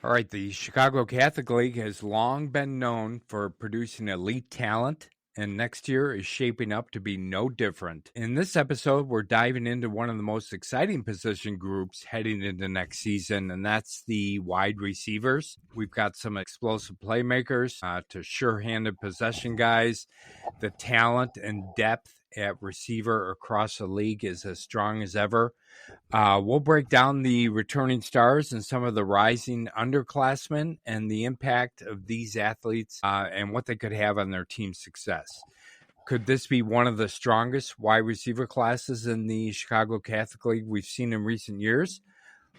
All right, the Chicago Catholic League has long been known for producing elite talent, and next year is shaping up to be no different. In this episode, we're diving into one of the most exciting position groups heading into next season, and that's the wide receivers. We've got some explosive playmakers to sure-handed possession guys. The talent and depth at receiver across the league is as strong as ever. We'll break down the returning stars and some of the rising underclassmen and the impact of these athletes and what they could have on their team's success. Could this be one of the strongest wide receiver classes in the Chicago Catholic League we've seen in recent years?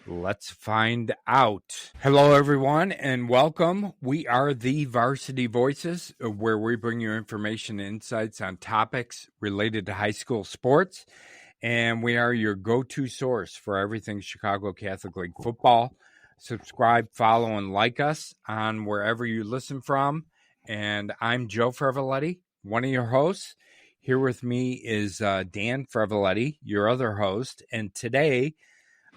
Let's find out. Hello, everyone, and welcome. We are the Varsity Voices, where we bring you information and insights on topics related to high school sports. And we are your go-to source for everything Chicago Catholic League football. Subscribe, follow, and like us on wherever you listen from. And I'm Joe Frevaletti, one of your hosts. Here with me is Dan Frevaletti, your other host. And today,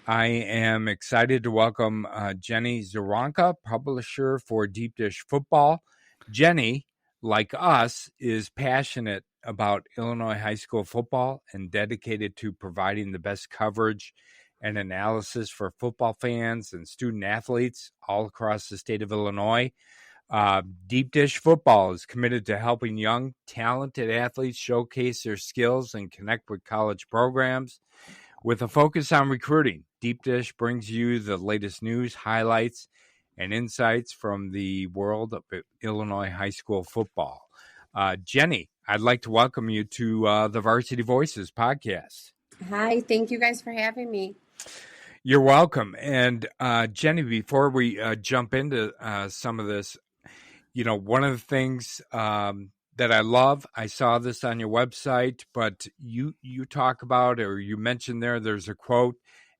I am excited to welcome Jenny Czerwonka, publisher for Deep Dish Football. Jenny, like us, is passionate about Illinois high school football and dedicated to providing the best coverage and analysis for football fans and student athletes all across the state of Illinois. Deep Dish Football is committed to helping young, talented athletes showcase their skills and connect with college programs. With a focus on recruiting, Deep Dish brings you the latest news, highlights, and insights from the world of Illinois high school football. Jenny, I'd like to welcome you to the Varsity Voices podcast. Hi, thank you guys for having me. You're welcome. And Jenny, before we jump into some of this, you know, one of the things that I love, I saw this on your website, but you talk about, or you mentioned there's a quote,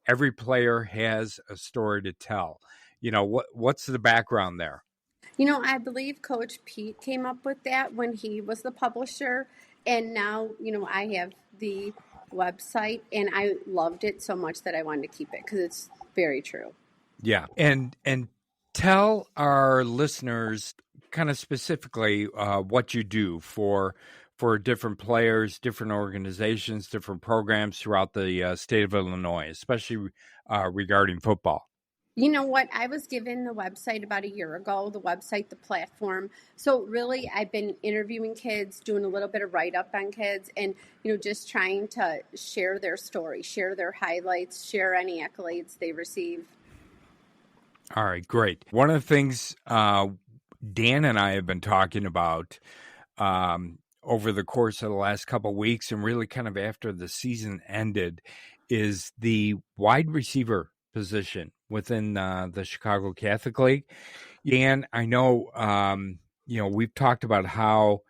every player has a story to tell. You know, what's the background there? You know, I believe Coach Pete came up with that when he was the publisher. And now, you know, I have the website and I loved it so much that I wanted to keep it because it's very true. Yeah. And tell our listeners kind of specifically what you do for different players, different organizations, different programs throughout the state of Illinois, especially regarding football. You know what? I was given the website about a year ago, the website, the platform. So really, I've been interviewing kids, doing a little bit of write-up on kids, and, you know, just trying to share their story, share their highlights, share any accolades they receive. All right, great. One of the things Dan and I have been talking about over the course of the last couple of weeks and really kind of after the season ended is the wide receiver position within the Chicago Catholic League. Dan, I know, you know, we've talked about how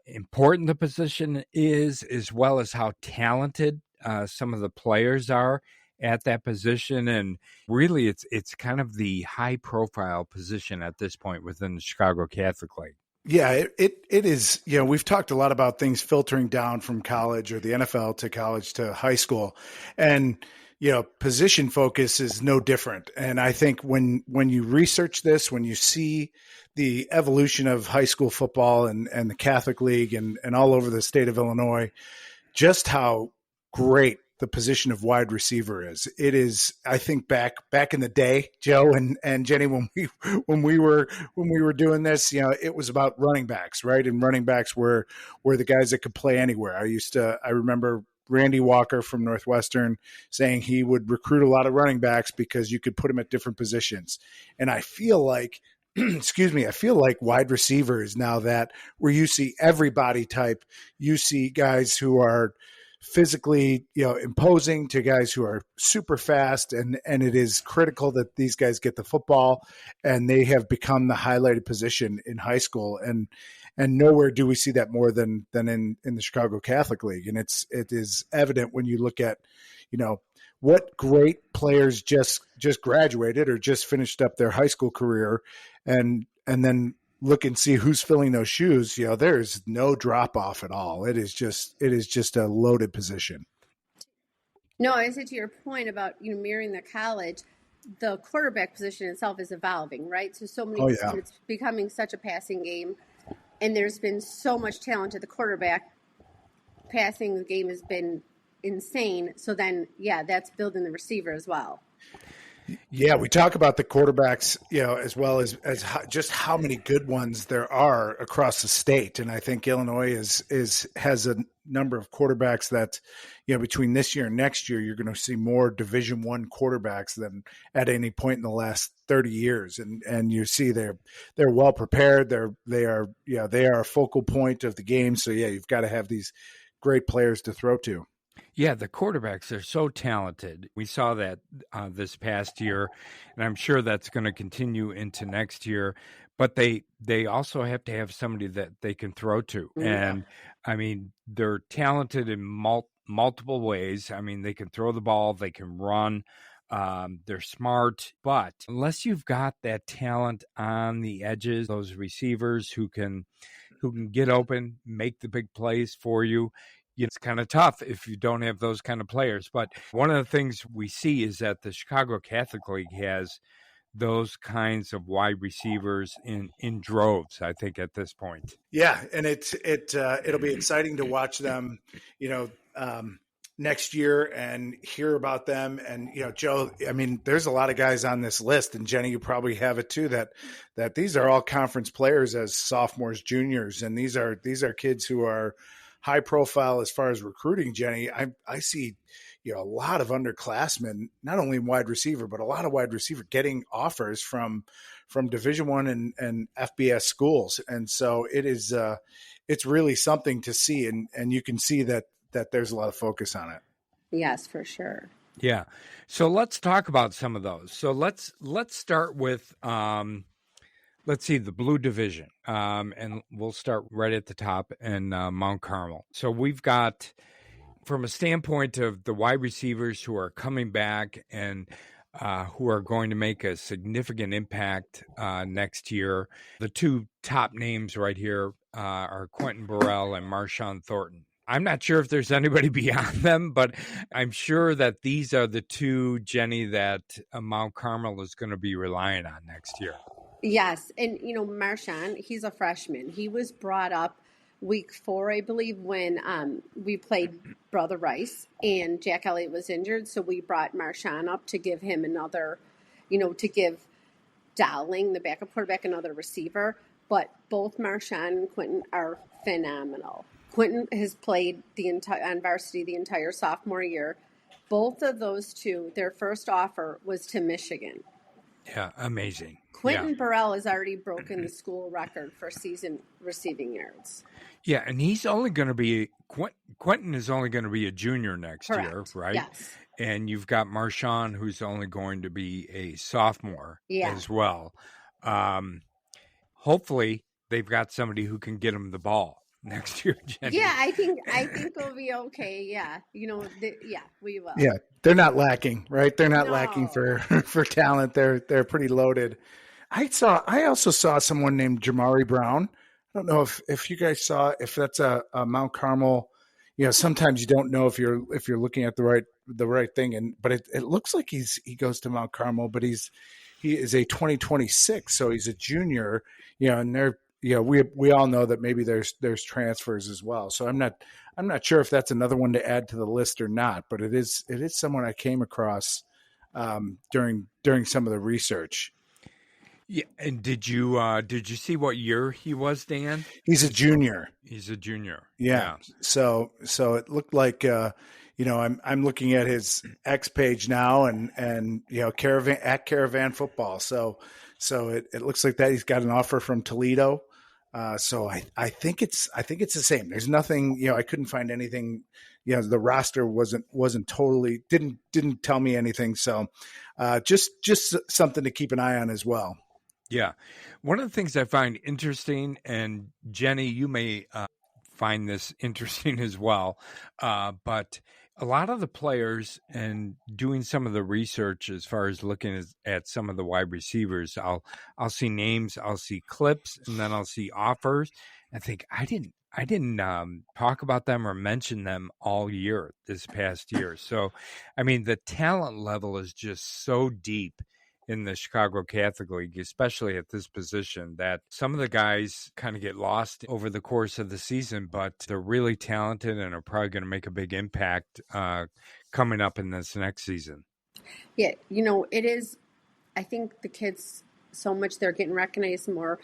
important the position is, as well as how talented some of the players are at that position. And really, it's kind of the high-profile position at this point within the Chicago Catholic League. Yeah, it is. You know, we've talked a lot about things filtering down from college or the NFL to college to high school. And you know, position focus is no different. And I think when you research this, when you see the evolution of high school football and the Catholic League and all over the state of Illinois, just how great the position of wide receiver is. It is, I think back in the day, Joe and Jenny, when we were doing this, you know, it was about running backs, right? And running backs were the guys that could play anywhere. I remember Randy Walker from Northwestern saying he would recruit a lot of running backs because you could put them at different positions. And I feel like, I feel like wide receiver is now that where you see every body type. You see guys who are physically, you know, imposing to guys who are super fast. And it is critical that these guys get the football, and they have become the highlighted position in high school. And nowhere do we see that more than in the Chicago Catholic League. And it is evident when you look at, you know, what great players just graduated or just finished up their high school career, and then look and see who's filling those shoes. You know, there's no drop off at all. It is just a loaded position. No, I said to your point about, you know, mirroring the college, the quarterback position itself is evolving, right? So many, Oh yeah. it's becoming such a passing game, and there's been so much talent at the quarterback. Passing the game has been insane. So then, yeah, that's building the receiver as well. Yeah, we talk about the quarterbacks, as well as just how many good ones there are across the state, and I think Illinois has a number of quarterbacks that, between this year and next year, you're going to see more Division I quarterbacks than at any point in the last 30 years, and you see they're well prepared. They are a focal point of the game. So yeah, you've got to have these great players to throw to. Yeah, the quarterbacks are so talented. We saw that this past year, and I'm sure that's going to continue into next year. But they also have to have somebody that they can throw to. And I mean, they're talented in multiple ways. I mean, they can throw the ball, they can run, they're smart. But unless you've got that talent on the edges, those receivers who can get open, make the big plays for you, it's kind of tough if you don't have those kind of players. But one of the things we see is that the Chicago Catholic League has those kinds of wide receivers in droves, I think, at this point. Yeah, and it'll be exciting to watch them, next year and hear about them. And Joe, I mean, there's a lot of guys on this list, and Jenny, you probably have it too, that these are all conference players as sophomores, juniors, and these are kids who are high profile as far as recruiting. Jenny, I see a lot of underclassmen, not only wide receiver, but a lot of wide receiver getting offers from Division I and FBS schools. And so it's really something to see. And you can see that there's a lot of focus on it. Yes, for sure. Yeah. So let's talk about some of those. So let's start with, let's see, the Blue Division, and we'll start right at the top in Mount Carmel. So we've got, from a standpoint of the wide receivers who are coming back and who are going to make a significant impact next year, the two top names right here are Quentin Burrell and Marshawn Thornton. I'm not sure if there's anybody beyond them, but I'm sure that these are the two, Jenny, that Mount Carmel is going to be relying on next year. Yes. And, Marshawn, he's a freshman. He was brought up week 4, I believe, when we played Brother Rice and Jack Elliott was injured. So we brought Marshawn up to give him another, to give Dowling, the backup quarterback, another receiver. But both Marshawn and Quentin are phenomenal. Quentin has played on varsity the entire sophomore year. Both of those two, their first offer was to Michigan. Yeah, amazing. Quentin Burrell has already broken the school record for season receiving yards. Yeah, and he's only going to be Quentin is only going to be a junior next year, right? Yes. And you've got Marshawn, who's only going to be a sophomore as well. Hopefully, they've got somebody who can get him the ball next year, Jenny. Yeah, I think we'll be okay. Yeah, we will. Yeah, they're not lacking, right? They're not lacking for talent. They're pretty loaded. I also saw someone named Jamari Brown. I don't know if you guys saw, if that's a Mount Carmel. Sometimes you don't know if you're looking at the right thing, but it looks like he goes to Mount Carmel, but he is a 2026, so he's a junior. And they're we all know that maybe there's transfers as well. So I'm not sure if that's another one to add to the list or not, but it is someone I came across during some of the research. Yeah, and did you see what year he was, Dan? He's a junior. He's a junior. Yeah. So it looked like I'm looking at his X page now, and Caravan Football. So it looks like that he's got an offer from Toledo. So I think it's the same. There's nothing, I couldn't find anything. The roster wasn't totally didn't tell me anything. So just something to keep an eye on as well. Yeah. One of the things I find interesting, and Jenny, you may find this interesting as well, but a lot of the players, and doing some of the research as far as looking at some of the wide receivers, I'll see names, I'll see clips, and then I'll see offers. I think I didn't talk about them or mention them all year this past year. So, I mean, the talent level is just so deep in the Chicago Catholic League, especially at this position, that some of the guys kind of get lost over the course of the season, but they're really talented and are probably going to make a big impact coming up in this next season. Yeah, it is. I think the kids so much they're getting recognized more,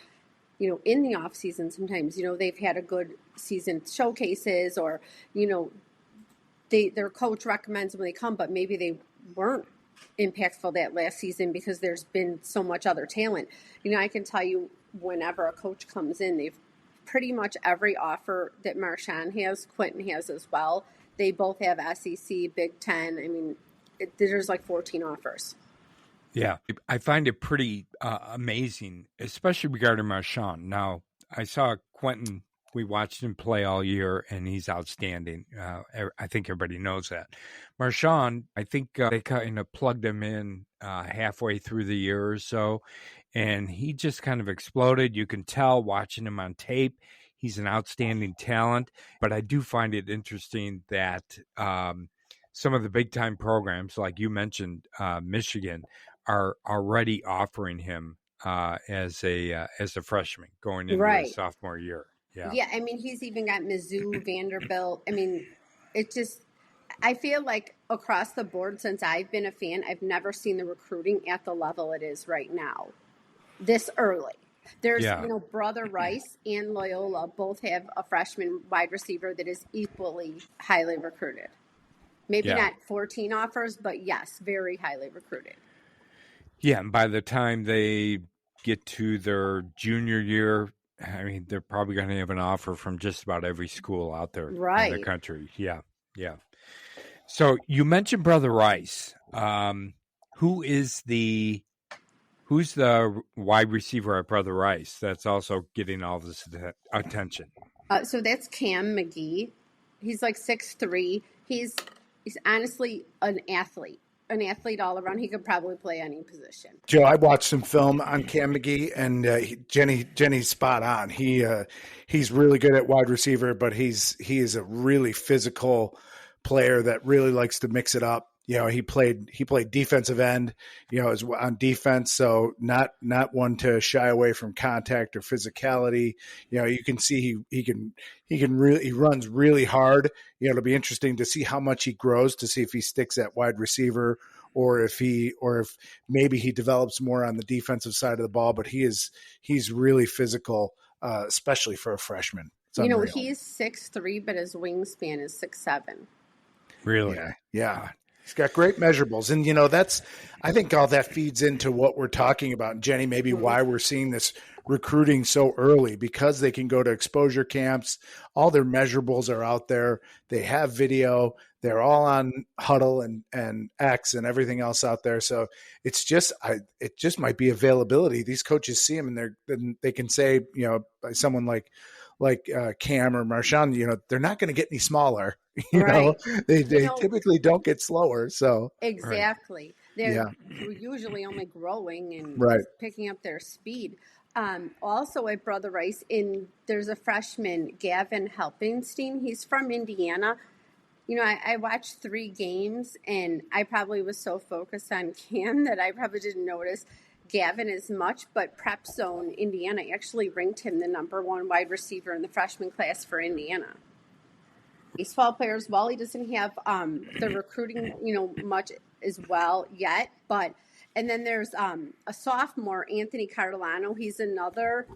in the off season. Sometimes, they've had a good season showcases, or their coach recommends when they come, but maybe they weren't impactful that last season because there's been so much other talent. I can tell you, whenever a coach comes in, they've pretty much every offer that Marshawn has, Quentin has as well. They both have SEC, Big Ten. I mean, there's like 14 offers. Yeah, I find it pretty amazing, especially regarding Marshawn. Now, I saw Quentin. We watched him play all year, and he's outstanding. I think everybody knows that. Marshawn, I think they kind of plugged him in halfway through the year or so, and he just kind of exploded. You can tell watching him on tape. He's an outstanding talent, but I do find it interesting that some of the big-time programs, like you mentioned, Michigan, are already offering him as a freshman going into his sophomore year. Yeah, I mean, he's even got Mizzou, Vanderbilt. I mean, I feel like across the board, since I've been a fan, I've never seen the recruiting at the level it is right now, this early. There's, Brother Rice and Loyola both have a freshman wide receiver that is equally highly recruited. Maybe not 14 offers, but yes, very highly recruited. Yeah, and by the time they get to their junior year, I mean, they're probably going to have an offer from just about every school out there in the country. Yeah. So you mentioned Brother Rice. Who's the wide receiver at Brother Rice that's also getting all this attention? So that's Cam McGee. He's like 6'3". He's honestly an athlete all around. He could probably play any position. Joe, I watched some film on Cam McGee, and Jenny's spot on. He's really good at wide receiver, but he is a really physical player that really likes to mix it up. He played defensive end, on defense, so not one to shy away from contact or physicality. You can see he runs really hard. It'll be interesting to see how much he grows, to see if he sticks at wide receiver or if maybe he develops more on the defensive side of the ball. But he's really physical, especially for a freshman. He's 6'3", but his wingspan is 6'7". Really? Yeah. He's got great measurables. And, I think all that feeds into what we're talking about. And Jenny, maybe why we're seeing this recruiting so early, because they can go to exposure camps. All their measurables are out there. They have video. They're all on Huddle and X and everything else out there. So it just might be availability. These coaches see them and they can say, by someone like Cam or Marshawn, they're not going to get any smaller. They typically don't get slower. So exactly, they're usually only growing and picking up their speed. Also at Brother Rice, there's a freshman, Gavin Helpingstein. He's from Indiana. I watched 3 games, and I probably was so focused on Cam that I probably didn't notice Gavin as much, but Prep Zone Indiana actually ranked him the number 1 wide receiver in the freshman class for Indiana. Baseball players, while he doesn't have the recruiting, much as well yet, and then there's a sophomore, Anthony Cardellano. He's another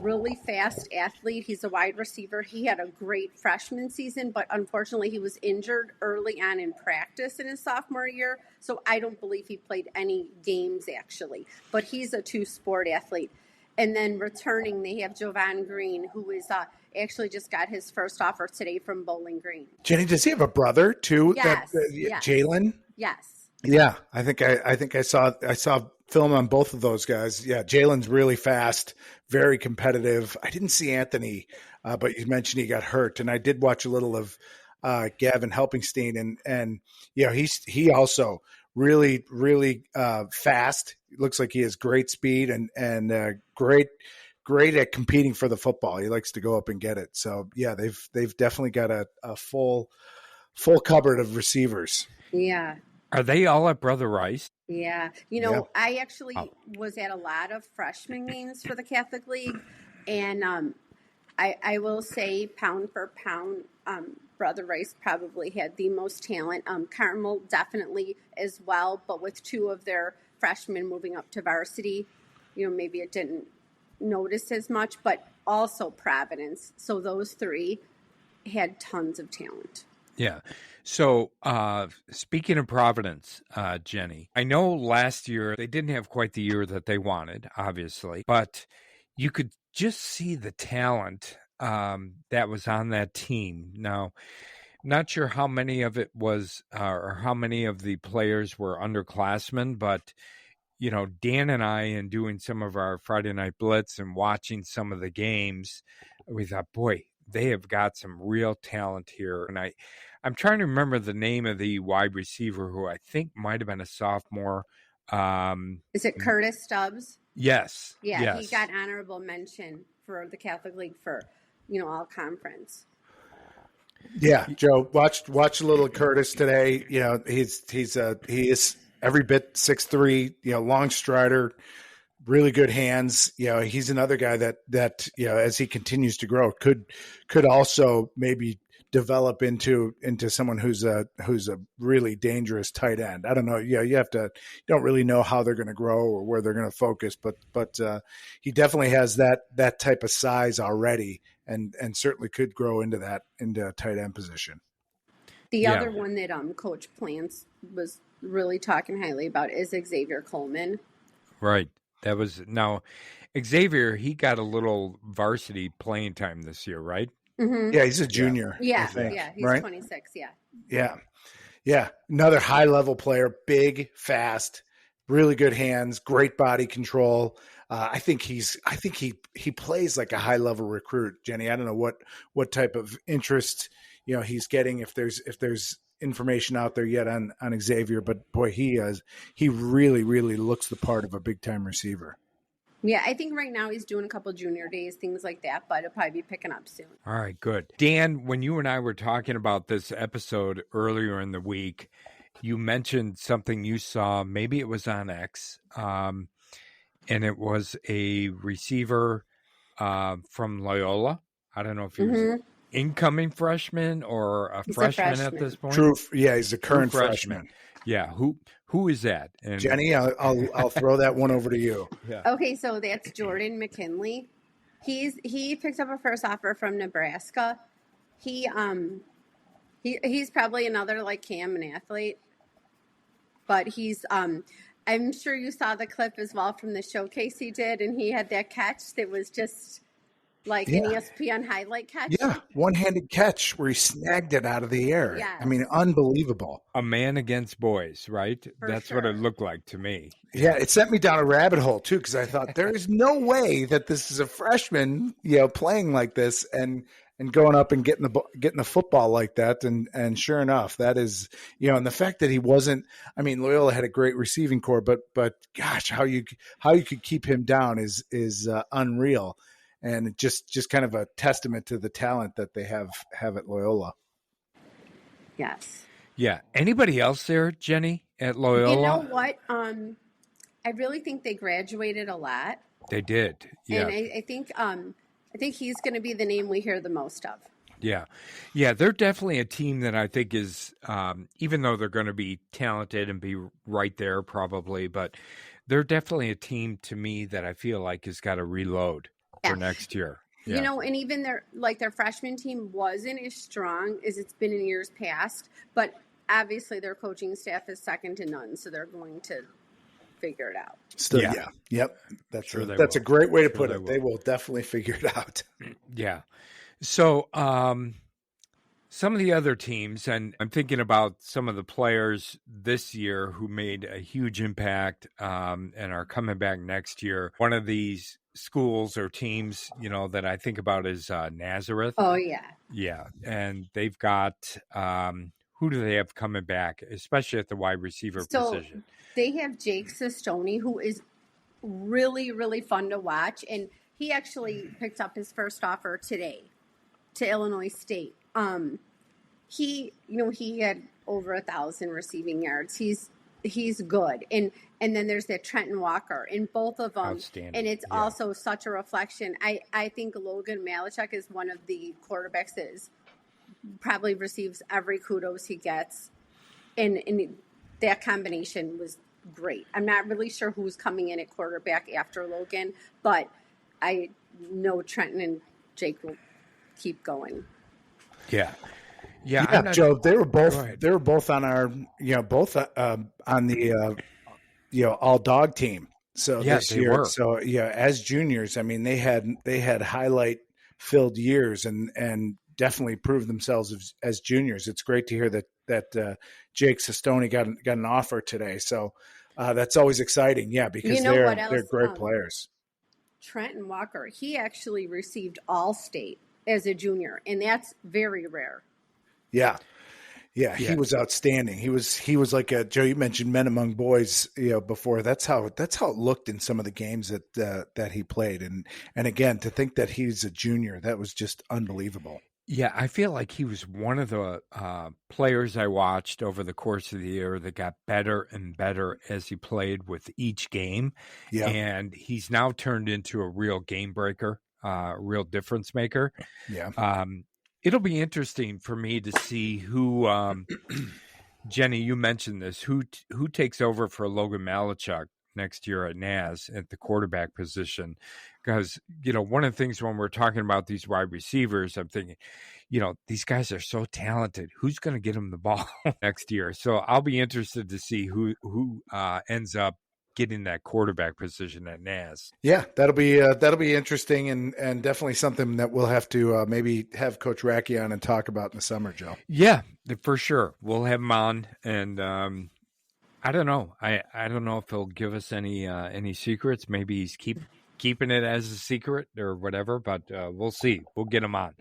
really fast athlete. He's a wide receiver. He had a great freshman season, but unfortunately he was injured early on in practice in his sophomore year. So I don't believe he played any games actually, but he's a 2-sport athlete. And then returning, they have Jovan Green, who is actually just got his first offer today from Bowling Green. Jenny, does he have a brother too? Yes. Jalen? Yes. Yeah, I think I saw film on both of those guys. Yeah, Jalen's really fast, very competitive. I didn't see Anthony, but you mentioned he got hurt, and I did watch a little of Gavin Helpingstein, and he also really fast. Looks like he has great speed and great at competing for the football. He likes to go up and get it. So yeah, they've definitely got a full cupboard of receivers. Yeah. Are they all at Brother Rice? Yeah. I actually was at a lot of freshman games for the Catholic League, and I will say pound for pound, Brother Rice probably had the most talent. Carmel definitely as well, but with two of their freshmen moving up to varsity, maybe it didn't notice as much, but also Providence. So those three had tons of talent. Yeah. So, speaking of Providence, Jenny, I know last year they didn't have quite the year that they wanted, obviously, but you could just see the talent that was on that team. Now, not sure how many of it was, or how many of the players were underclassmen, but Dan and I, in doing some of our Friday Night Blitz and watching some of the games, we thought, boy, they have got some real talent here. And I'm trying to remember the name of the wide receiver who I think might have been a sophomore. Is it Curtis Stubbs? Yes. Yeah, yes. He got honorable mention for the Catholic League for, all conference. Yeah, Joe, watch a little Curtis today. He is every bit 6'3", long strider, really good hands. He's another guy that as he continues to grow could also maybe develop into someone who's a really dangerous tight end. I don't know. You don't really know how they're going to grow or where they're going to focus, but he definitely has that type of size already, and certainly could grow into a tight end position. The other one that Coach Plants was really talking highly about is Xavier Coleman. Right. That was now Xavier. He got a little varsity playing time this year, right? Mm-hmm. Yeah, he's a junior. Yeah, I think, he's right? 26. Yeah. Another high level player, big, fast, really good hands, great body control. I think he plays like a high level recruit, Jenny. I don't know what type of interest he's getting, if there's information out there yet on Xavier, but boy, he really, really looks the part of a big time receiver. Yeah, I think right now he's doing a couple junior days, things like that, but he'll probably be picking up soon. All right, good. Dan, when you and I were talking about this episode earlier in the week, you mentioned something you saw, maybe it was on X, and it was a receiver from Loyola. I don't know if he was an incoming freshman or a freshman at this point. He's a current freshman. Yeah, who is that? And Jenny, I'll throw that one over to you. Yeah. Okay, so that's Jordan McKinley. He picked up a first offer from Nebraska. He's probably another like Cam, an athlete, but he's I'm sure you saw the clip as well from the showcase he did, and he had that catch that was just like an ESPN highlight catch. Yeah, one-handed catch where he snagged it out of the air. Yes. I mean, unbelievable. A man against boys, right? That's what it looked like to me. Yeah, it sent me down a rabbit hole too, because I thought there is no way that this is a freshman, playing like this and going up and getting the football like that. And sure enough, that is, and the fact that he wasn't. I mean, Loyola had a great receiving core, but gosh, how you could keep him down is unreal. And just kind of a testament to the talent that they have at Loyola. Yes. Yeah. Anybody else there, Jenny, at Loyola? You know what? I really think they graduated a lot. They did. Yeah. And I think he's going to be the name we hear the most of. Yeah. Yeah, they're definitely a team that I think is, even though they're going to be talented and be right there probably, but they're definitely a team to me that I feel like has got to reload for next year. Yeah. And even their freshman team wasn't as strong as it's been in years past, but obviously their coaching staff is second to none, so they're going to figure it out. Still, yep. That's a great way to put it. They will definitely figure it out. Yeah. So, some of the other teams, and I'm thinking about some of the players this year who made a huge impact and are coming back next year. One of these schools or teams, that I think about is Nazareth. Oh, yeah. Yeah. And they've got, who do they have coming back, especially at the wide receiver position? They have Jake Sistoni, who is really, really fun to watch. And he actually picked up his first offer today to Illinois State. He had over 1,000 receiving yards. He's he's good. And then there's that Trenton Walker, and both of them. Outstanding. And it's also such a reflection. I think Logan Malachek is one of the quarterbacks that is probably receives every kudos he gets. And that combination was great. I'm not really sure who's coming in at quarterback after Logan, but I know Trenton and Jake will keep going. Yeah, Joe. They were both on our, both on the, all dog team. So this year, were. So as juniors, I mean, they had highlight filled years and definitely proved themselves as juniors. It's great to hear that Jake Sestoni got an offer today. So that's always exciting. Yeah, because they're great players. Trenton Walker, he actually received All-State as a junior, and that's very rare. Yeah, he was outstanding. He was like Joe. You mentioned men among boys, before. That's how it looked in some of the games that he played. And again, to think that he's a junior, that was just unbelievable. Yeah, I feel like he was one of the players I watched over the course of the year that got better and better as he played with each game. Yeah. And he's now turned into a real game breaker, real difference maker. Yeah. It'll be interesting for me to see who, Jenny, you mentioned this, who takes over for Logan Malachuk next year at NAS at the quarterback position. Because, one of the things when we're talking about these wide receivers, I'm thinking, these guys are so talented. Who's going to get them the ball next year? So I'll be interested to see who ends up getting that quarterback position at NAS. Yeah, that'll be interesting and definitely something that we'll have to maybe have Coach Racky on and talk about in the summer, Joe. Yeah, for sure. We'll have him on, and I don't know. I don't know if he'll give us any secrets. Maybe he's keeping it as a secret or whatever, but we'll see. We'll get him on.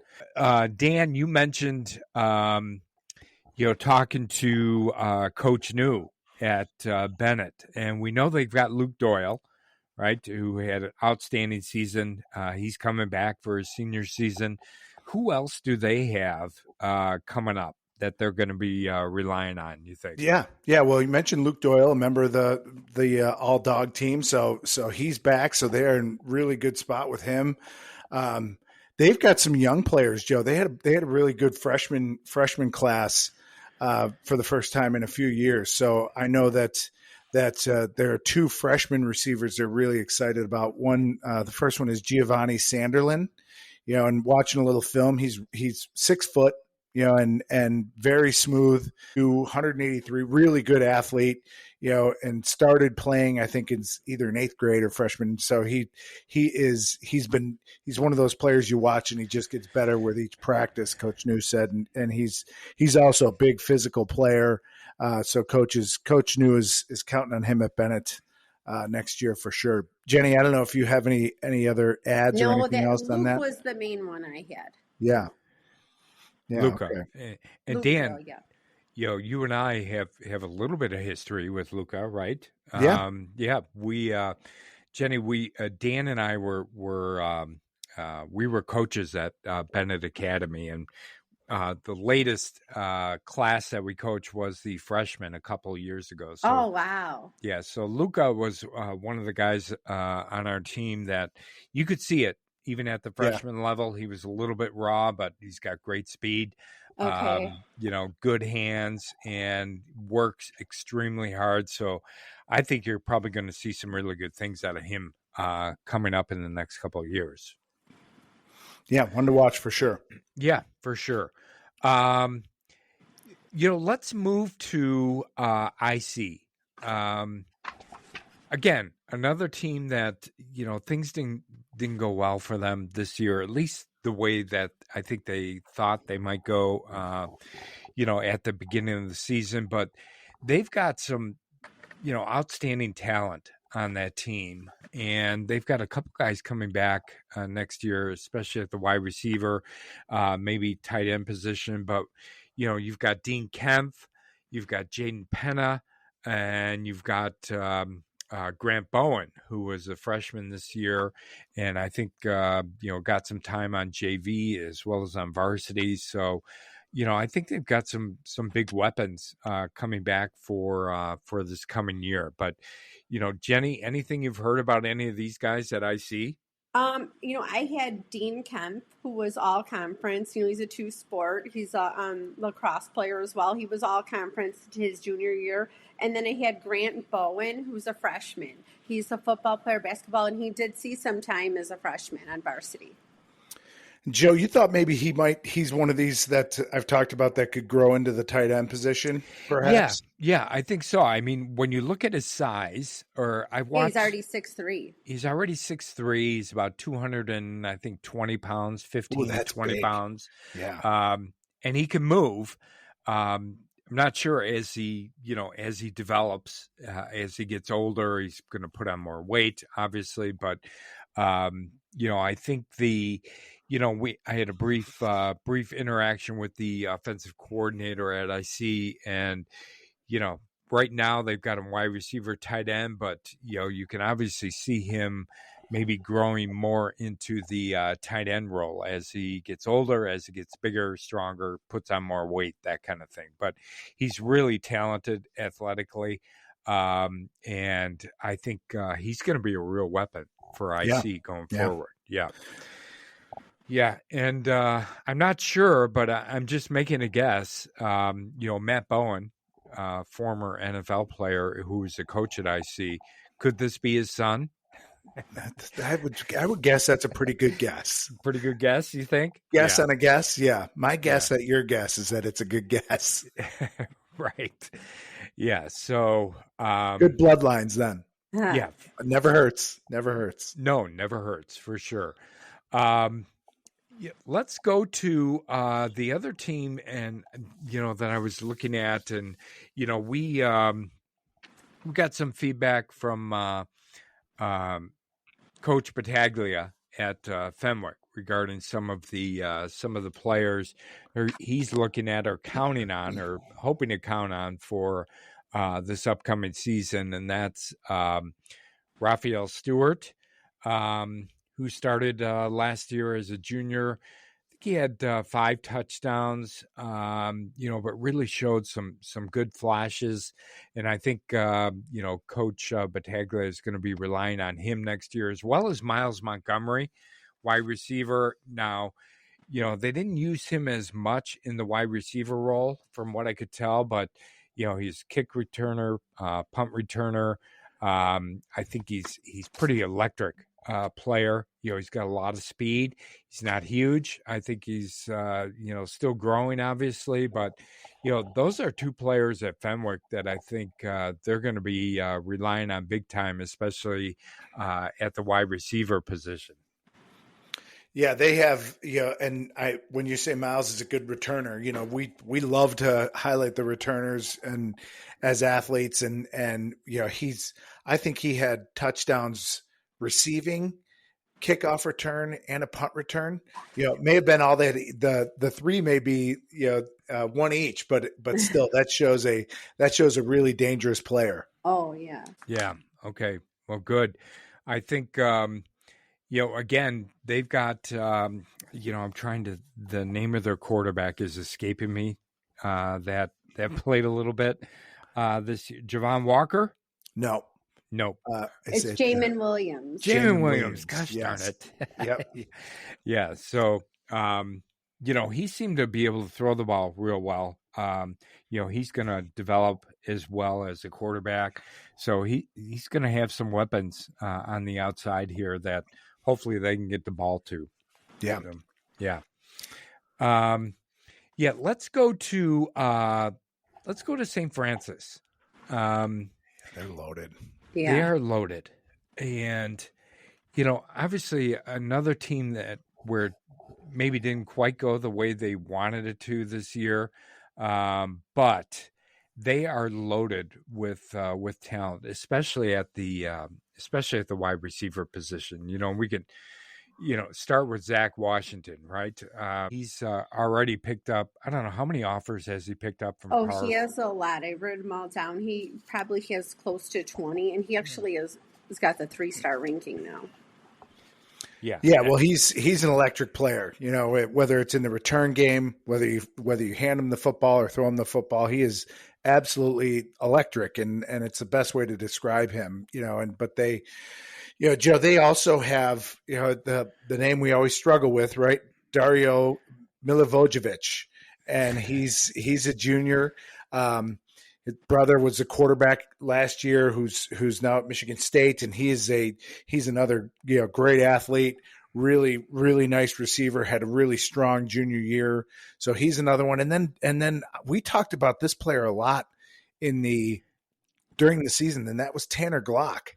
Dan, you mentioned talking to Coach New at Bennett, and we know they've got Luke Doyle, right, who had an outstanding season. He's coming back for his senior season. Who else do they have coming up that they're going to be relying on, you think? Yeah. Well, you mentioned Luke Doyle, a member of the all dog team. So he's back. So they're in really good spot with him. They've got some young players, Joe. They had a really good freshman class for the first time in a few years. So I know that there are two freshman receivers they're really excited about. One, the first one is Giovanni Sanderlin. And watching a little film, he's 6 foot. And very smooth, 183, really good athlete, and started playing, I think, in either in 8th grade or freshman. So he's one of those players you watch and he just gets better with each practice, Coach New said. And he's also a big physical player. So Coach New is counting on him at Bennett next year for sure. Jenny, I don't know if you have any other ads or anything else on that. Luke was the main one I had. Yeah. Luca. Okay. And Luke, Dan, you and I have a little bit of history with Luca, right? Yeah. We, Jenny, Dan and I were coaches at Bennett Academy, and the latest class that we coached was the freshman a couple of years ago. So, oh, wow. Yeah. So Luca was one of the guys on our team that you could see it. Even at the freshman level, he was a little bit raw, but he's got great speed, Okay. Good hands, and works extremely hard. So I think you're probably going to see some really good things out of him coming up in the next couple of years. Yeah, one to watch for sure. Yeah, for sure. Let's move to IC. Again, another team that, things didn't go well for them this year, at least the way that I think they thought they might go, at the beginning of the season. But they've got some, outstanding talent on that team. And they've got a couple guys coming back next year, especially at the wide receiver, maybe tight end position. But, you've got Dean Kempf, you've got Jaden Penna, and you've got Grant Bowen, who was a freshman this year, and I think got some time on JV as well as on varsity. So, I think they've got some big weapons coming back for this coming year. But Jenny, anything you've heard about any of these guys that I see? I had Dean Kemp, who was all conference. He's a two-sport. He's a lacrosse player as well. He was all conference his junior year. And then I had Grant Bowen, who's a freshman. He's a football player, basketball, and he did see some time as a freshman on varsity. Joe, you thought maybe he's one of these that I've talked about that could grow into the tight end position, perhaps? Yeah, I think so. I mean, when you look at his size, he's already 6'3". He's already 6'3". He's about 20 pounds, 15 to 20 big. pounds. Yeah. And he can move. I'm not sure as he develops, as he gets older, he's going to put on more weight, obviously. But, I think I had a brief interaction with the offensive coordinator at IC, and right now they've got him wide receiver, tight end, but you can obviously see him maybe growing more into the tight end role as he gets older, as he gets bigger, stronger, puts on more weight, that kind of thing. But he's really talented athletically, and I think he's going to be a real weapon for IC going forward. Yeah, and I'm not sure, but I'm just making a guess. Matt Bowen, former NFL player who was a coach at IC, could this be his son? I would guess that's a pretty good guess. Pretty good guess, you think? Guess on a guess, yeah. My guess at your guess is that it's a good guess. Right. Yeah. So good bloodlines then. Yeah. Never hurts. Never hurts. No, never hurts for sure. Let's go to the other team, and that I was looking at, and we got some feedback from Coach Battaglia at Fenwick regarding some of the players he's looking at or counting on or hoping to count on for this upcoming season, and that's Raphael Stewart, who started last year as a junior. I think he had 5 touchdowns, but really showed some good flashes. And I think, Coach Battaglia is going to be relying on him next year, as well as Miles Montgomery, wide receiver. Now, they didn't use him as much in the wide receiver role from what I could tell, but, he's kick returner, punt returner. I think he's pretty electric player. He's got a lot of speed. He's not huge. I think he's still growing, obviously, but those are 2 players at Fenwick that I think they're going to be relying on big time, especially at the wide receiver position. Yeah, they have, and when you say Miles is a good returner, we love to highlight the returners and as athletes, and I think he had touchdowns receiving, kickoff return, and a punt return. It may have been all that. The 3 may be 1 each, but still that shows a really dangerous player. Oh yeah. Yeah. Okay. Well, good. I think again, they've got I'm trying to, the name of their quarterback is escaping me. That played a little bit this year. Javon Walker? No. It's Jamin Williams. Jamin Williams. Gosh yes. darn it. Yep. Yeah. So, he seemed to be able to throw the ball real well. He's going to develop as well as a quarterback. So he's going to have some weapons on the outside here that hopefully they can get the ball to. Yeah. Yeah. Let's go to St. Francis. They're loaded. Yeah. They are loaded. And, obviously another team where maybe didn't quite go the way they wanted it to this year. But they are loaded with talent, especially at the wide receiver position. We could, start with Zach Washington, right? He's already picked up, I don't know, how many offers has he picked up from Power? He has a lot. I wrote them all down. He probably has close to 20, and he actually has got the 3-star ranking now. Yeah. Yeah, well, he's an electric player. You know, whether it's in the return game, whether you hand him the football or throw him the football, he is absolutely electric, and it's the best way to describe him. You know, but they, you know, Joe, they also have, you know, the name we always struggle with, right? Dario Milivojevic, and he's a junior. His brother was a quarterback last year, who's now at Michigan State, and he's another, you know, great athlete, really nice receiver. Had a really strong junior year, so he's another one. And then we talked about this player a lot during the season, and that was Tanner Glock.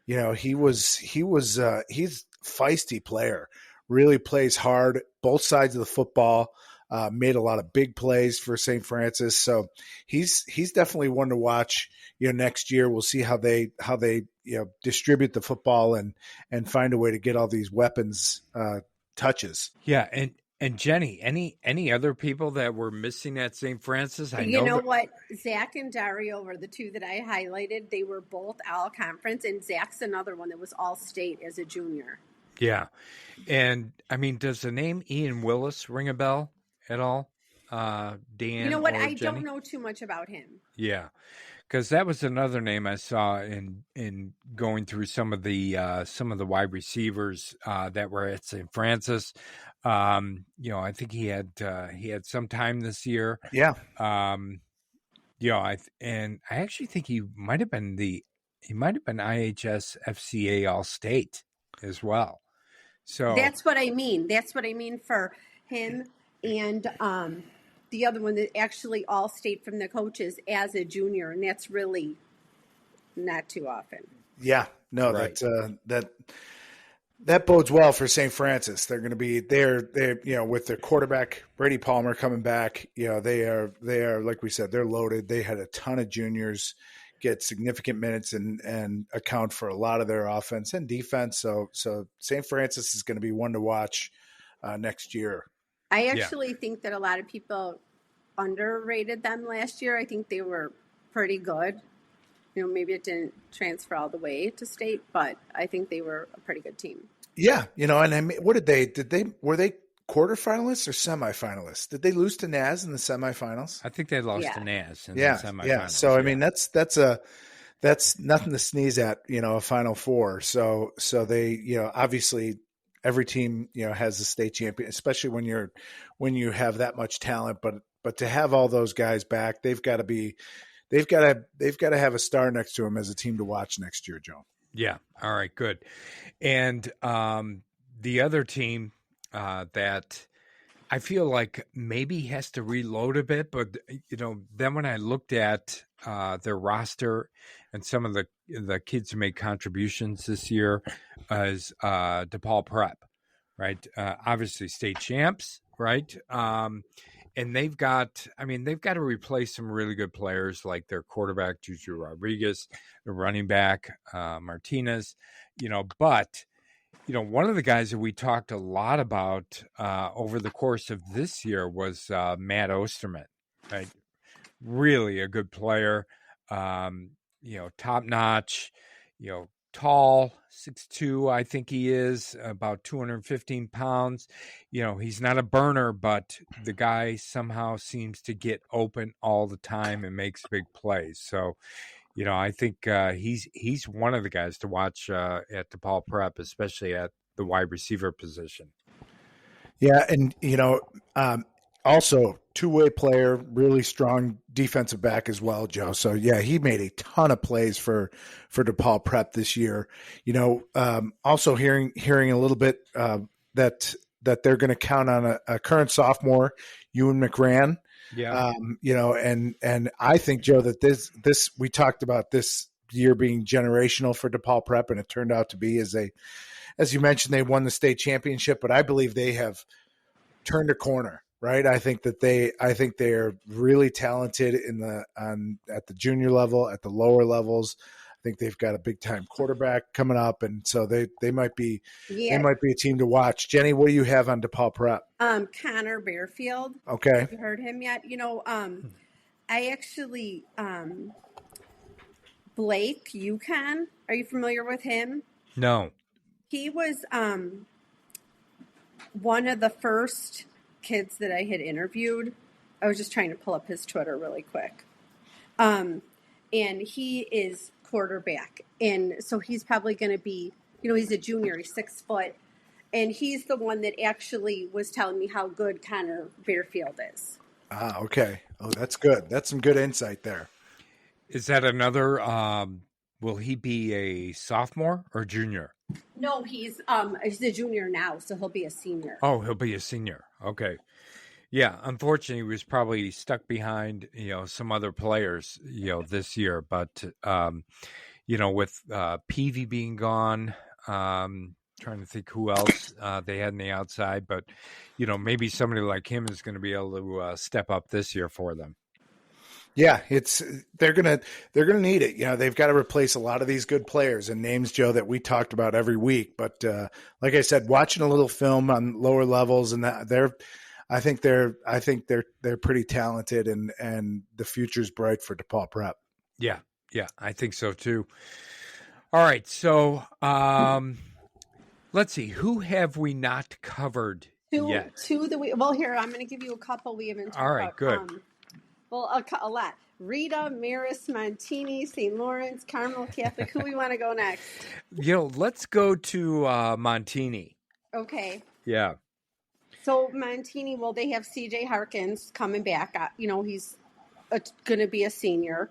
You know, he's a feisty player, really plays hard, both sides of the football, made a lot of big plays for St. Francis. So he's definitely one to watch. You know, next year we'll see how they you know, distribute the football and find a way to get all these weapons touches. Yeah, and Jenny, any other people that were missing at St. Francis? You know what? Zach and Dario were the two that I highlighted. They were both all conference, and Zach's another one that was all state as a junior. Yeah, and I mean, does the name Ian Willis ring a bell at all? Dan, you know what? I Jenny? don't know too much about him. Yeah, because that was another name I saw in going through some of the wide receivers that were at St. Francis. You know, I think he had some time this year. Yeah. You know, I actually think he might have been IHS FCA All State as well. So that's what I mean. That's what I mean for him and the other one that actually all state from the coaches as a junior, and that's really not too often. Yeah, no, right. that bodes well for St. Francis. They're going to be they're you know, with their quarterback Brady Palmer coming back. You know, they are like we said, they're loaded. They had a ton of juniors get significant minutes and account for a lot of their offense and defense. So St. Francis is going to be one to watch next year. I actually think that a lot of people underrated them last year. I think they were pretty good. You know, maybe it didn't transfer all the way to state, but I think they were a pretty good team. Yeah, you know, and I mean, were they quarterfinalists or semifinalists? Did they lose to Naz in the semifinals? I think they lost to Naz in the semifinals. Yeah. So I mean, that's nothing to sneeze at, you know, a Final Four. So they, you know, obviously every team, you know, has a state champion, especially when you have that much talent. But to have all those guys back, they've got to have a star next to them as a team to watch next year, Joe. Yeah. All right. Good. And the other team that I feel like maybe has to reload a bit, but you know, then when I looked at their roster and some of the kids who made contributions this year, as DePaul Prep, right? Obviously state champs, right? And they've got to replace some really good players like their quarterback, Juju Rodriguez, the running back, Martinez, you know, but, you know, one of the guys that we talked a lot about over the course of this year was Matt Osterman, right? Really a good player, you know, top notch, you know, tall, 6'2", I think he is, about 215 pounds. You know, he's not a burner, but the guy somehow seems to get open all the time and makes big plays. So, you know, I think he's one of the guys to watch at DePaul Prep, especially at the wide receiver position. Yeah, and, you know, also two-way player, really strong defensive back as well, Joe. So yeah, he made a ton of plays for DePaul Prep this year. You know, also hearing a little bit that they're going to count on a current sophomore, Ewan McRan. Yeah. You know, and I think, Joe, that this we talked about this year being generational for DePaul Prep, and it turned out to be, as you mentioned, they won the state championship, but I believe they have turned a corner. Right, I think they are really talented at the junior level, at the lower levels. I think they've got a big time quarterback coming up, and so they might be a team to watch. Jenny, what do you have on DePaul Prep? Connor Bearfield. Okay, have you heard him yet? You know, I actually Blake Yukon. Are you familiar with him? No. He was one of the first kids that I had interviewed, I was just trying to pull up his Twitter really quick. And he is quarterback. And so he's probably going to be, he's a junior, he's 6 foot. And he's the one that actually was telling me how good Connor Bearfield is. Ah, okay. Oh, that's good. That's some good insight there. Is that another, will he be a sophomore or junior? No, he's a junior now, so he'll be a senior. Oh, he'll be a senior. Okay. Yeah, unfortunately, he was probably stuck behind, some other players, this year. But, with Peavy being gone, trying to think who else they had in the outside. But, maybe somebody like him is going to be able to step up this year for them. Yeah, they're gonna need it. They've got to replace a lot of these good players and names, Joe, that we talked about every week. But like I said, watching a little film on lower levels, and I think they're pretty talented, and the future's bright for DePaul Prep. Yeah, I think so too. All right, so let's see, who have we not covered yet? Two that here I'm going to give you a couple we haven't talked about. All right, good. A lot. Rita, Marist, Montini, St. Lawrence, Carmel Catholic. Who we want to go next? Let's go to Montini. Okay. Yeah. So Montini, they have CJ Harkins coming back. He's going to be a senior.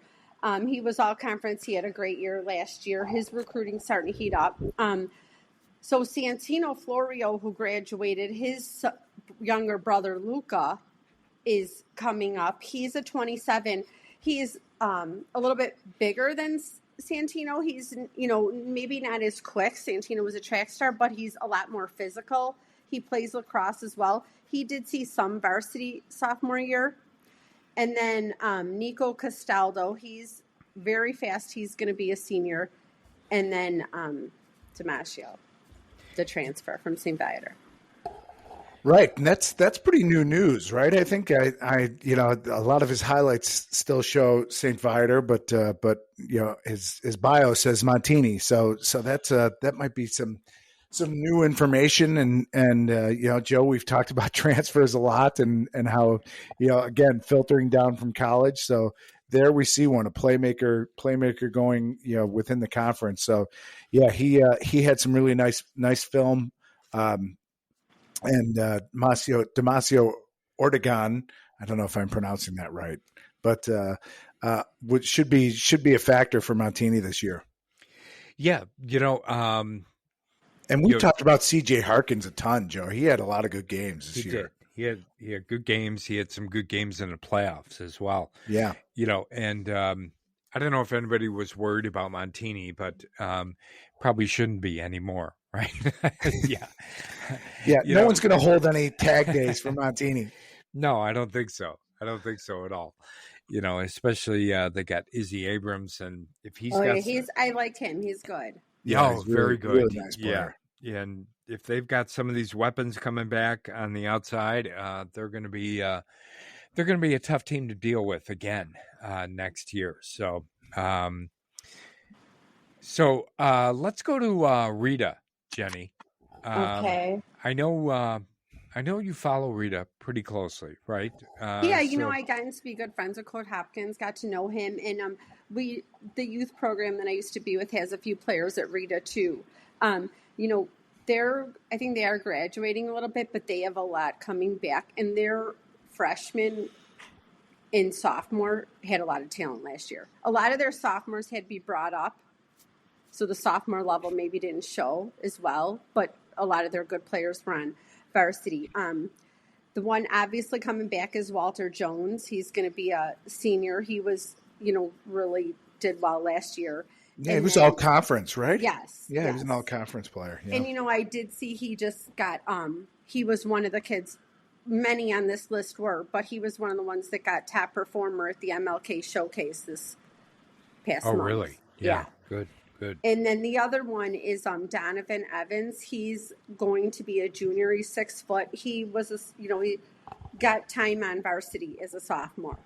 He was all conference. He had a great year last year. His recruiting's starting to heat up. So Santino Florio, who graduated, his younger brother Luca is coming up. He's a 27. He's a little bit bigger than Santino. He's, maybe not as quick. Santino was a track star, but he's a lot more physical. He plays lacrosse as well. He did see some varsity sophomore year. And then Nico Castaldo, he's very fast. He's going to be a senior. And then Damasio, the transfer from St. Viator. Right, and that's pretty new news, right? I think I a lot of his highlights still show St. Viator, but his bio says Montini, so that might be some new information, and Joe, we've talked about transfers a lot, and how again filtering down from college, so there we see a playmaker going within the conference. So yeah, he had some really nice film. And Damasio Ortegon, I don't know if I'm pronouncing that right, but should be a factor for Montini this year. Yeah, and we've talked about CJ Harkins a ton, Joe. He had a lot of good games this year. He had good games. He had some good games in the playoffs as well. Yeah, and I don't know if anybody was worried about Montini, but probably shouldn't be anymore. Right. Yeah. No one's going to hold any tag days for Montini. No, I don't think so. I don't think so at all. Especially they got Izzy Abrams, and if I like him. He's good. Yeah, very good. Really nice player. Yeah, and if they've got some of these weapons coming back on the outside, they're going to be a tough team to deal with again next year. So, let's go to Rita. Jenny. Okay. I know you follow Rita pretty closely, right? I got to be good friends with Coach Hopkins, got to know him, and the youth program that I used to be with has a few players at Rita too. I think they are graduating a little bit, but they have a lot coming back, and their freshmen and sophomore had a lot of talent last year. A lot of their sophomores had to be brought up. So the sophomore level maybe didn't show as well, but a lot of their good players were on varsity. The one obviously coming back is Walter Jones. He's going to be a senior. He was, really did well last year. Yeah, he was all conference, right? Yes. Yeah, he was an all conference player. Yeah. And, I did see he just got, he was one of the kids, many on this list were, but he was one of the ones that got top performer at the MLK showcase this past month. Oh, really? Yeah. Good. And then the other one is Donovan Evans. He's going to be a junior. He's 6 foot. He was he got time on varsity as a sophomore,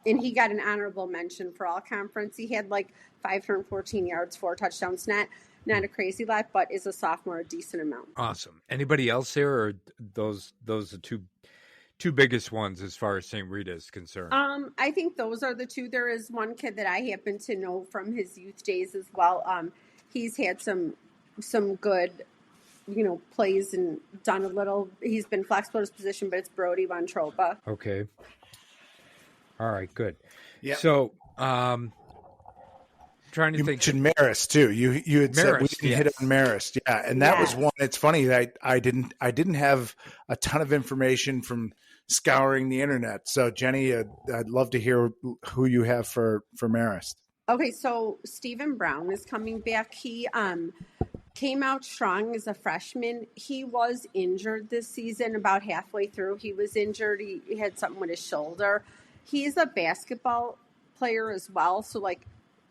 and he got an honorable mention for all conference. He had 514 yards, 4 touchdowns net. not a crazy lot, but is a sophomore a decent amount. Awesome. Anybody else there, or those are two biggest ones as far as St. Rita is concerned? I think those are the two. There is one kid that I happen to know from his youth days as well. He's had some good, plays and done a little. He's been flexible in his position, but it's Brody Von Tropa. Okay. All right, good. Yeah. So, trying to think. You mentioned Marist too. You had said we didn't hit on Marist, yeah, and that was one. It's funny that I didn't have a ton of information from scouring the internet. So Jenny, I'd love to hear who you have for Marist. Okay, so Stephen Brown is coming back. He came out strong as a freshman. He was injured this season. About halfway through, he was injured. He had something with his shoulder. He's a basketball player as well. So,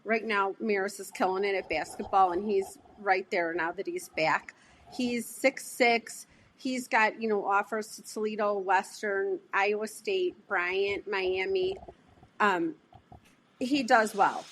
right now, Marist is killing it at basketball, and he's right there now that he's back. He's 6'6". He's got, offers to Toledo, Western, Iowa State, Bryant, Miami. He does well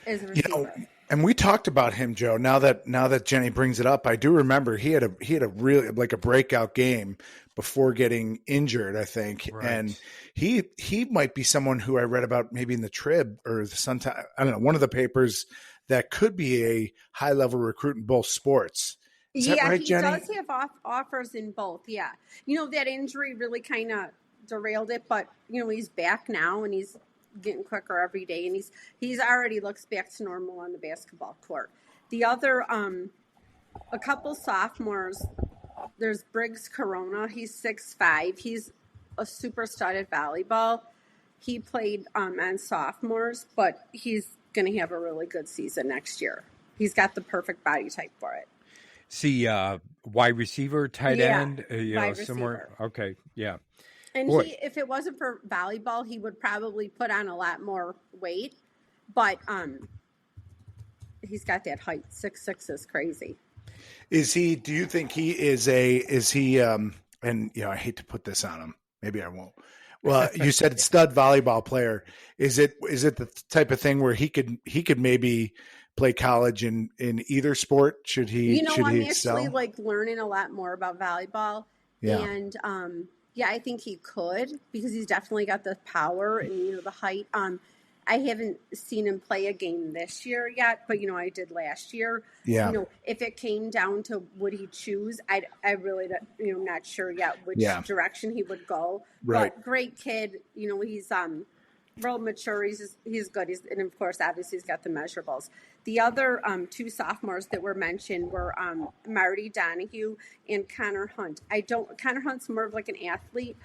as a receiver. And we talked about him, Joe. Now that Jenny brings it up, I do remember he had a really a breakout game before getting injured, I think. Right. And he might be someone who I read about maybe in the Trib or the Sun. I don't know, one of the papers that could be a high level recruit in both sports. Is that right, Jenny? Does have offers in both. Yeah, that injury really kind of derailed it, but he's back now and he's getting quicker every day, and he's already looks back to normal on the basketball court. The other, a couple sophomores. There's Briggs Corona. He's 6'5". He's a super stud at volleyball. He played on sophomores, but he's going to have a really good season next year. He's got the perfect body type for it. See, wide receiver, tight end, wide somewhere. Receiver. Okay, yeah. And if it wasn't for volleyball, he would probably put on a lot more weight. But he's got that height. 6'6" is crazy. Is he? Do you think he is a? Is he? And I hate to put this on him. Maybe I won't. Well, you said stud volleyball player. Is it the type of thing where he could maybe play college in either sport? Should he? I'm excel? actually learning a lot more about volleyball. Yeah. And I think he could, because he's definitely got the power and the height. I haven't seen him play a game this year yet, but I did last year. Yeah. If it came down to would he choose, I really not sure yet which direction he would go. Right. But great kid. He's real mature. He's good. And of course, obviously, he's got the measurables. The other two sophomores that were mentioned were Marty Donahue and Connor Hunt. Connor Hunt's more of an athlete.